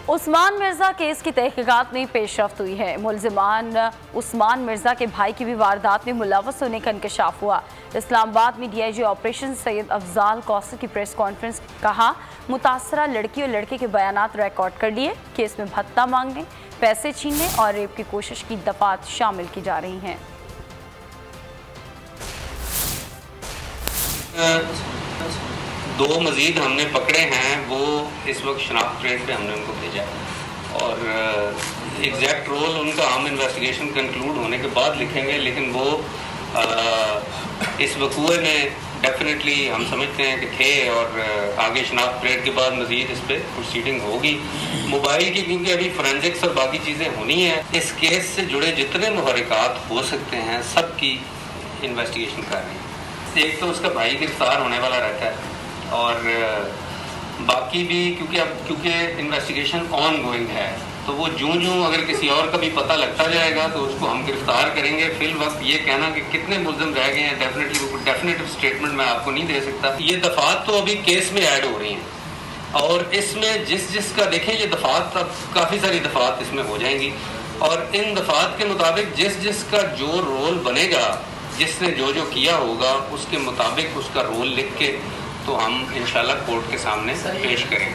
عثمان Mirza case کی تحقیقات میں پیش رفت ہوئی ہے۔ ملزمان عثمان مرزا کے بھائی کی بھی واردات میں ملوث ہونے کا انکشاف ہوا۔ اسلام آباد میں ڈی آئی جی آپریشن سید افضال کوثر کی پریس کانفرنس کہا، متاثرہ لڑکی اور لڑکے کے بیانات ریکارڈ کر لیے، کیس میں بھتہ مانگنے، پیسے چھیننے اور ریپ کی کوشش کی دفعات شامل کی جا رہی ہیں۔ دو مزید ہم نے پکڑے ہیں، وہ اس وقت شناخت ریٹ پہ ہم نے ان کو بھیجا ہے اور ایگزیکٹ رول ان کا ہم انویسٹیگیشن کنکلوڈ ہونے کے بعد لکھیں گے، لیکن وہ اس وقوعے میں ڈیفینیٹلی ہم سمجھتے ہیں کہ تھے اور آگے شناخت ریٹ کے بعد مزید اس پہ پروسیڈنگ ہوگی۔ موبائل کی کیونکہ ابھی فورینزکس اور باقی چیزیں ہونی ہیں، اس کیس سے جڑے جتنے محرکات ہو سکتے ہیں سب کی انویسٹیگیشن کر رہے ہیں۔ ایک تو اس کا بھائی گرفتار ہونے والا رہتا ہے اور باقی بھی کیونکہ انویسٹیگیشن آن گوئنگ ہے، تو وہ جوں اگر کسی اور کا بھی پتہ لگتا جائے گا تو اس کو ہم گرفتار کریں گے۔ فی الوقت یہ کہنا کہ کتنے ملزم رہ گئے ہیں ڈیفینیٹو اسٹیٹمنٹ میں آپ کو نہیں دے سکتا۔ یہ دفعات تو ابھی کیس میں ایڈ ہو رہی ہیں اور اس میں جس کا دیکھیں یہ دفعات اب کافی ساری دفعات اس میں ہو جائیں گی اور ان دفعات کے مطابق جس کا جو رول بنے گا، جس نے جو کیا ہوگا اس کے مطابق اس کا رول لکھ کے تو ہم انشاءاللہ کورٹ کے سامنے پیش کریں گے۔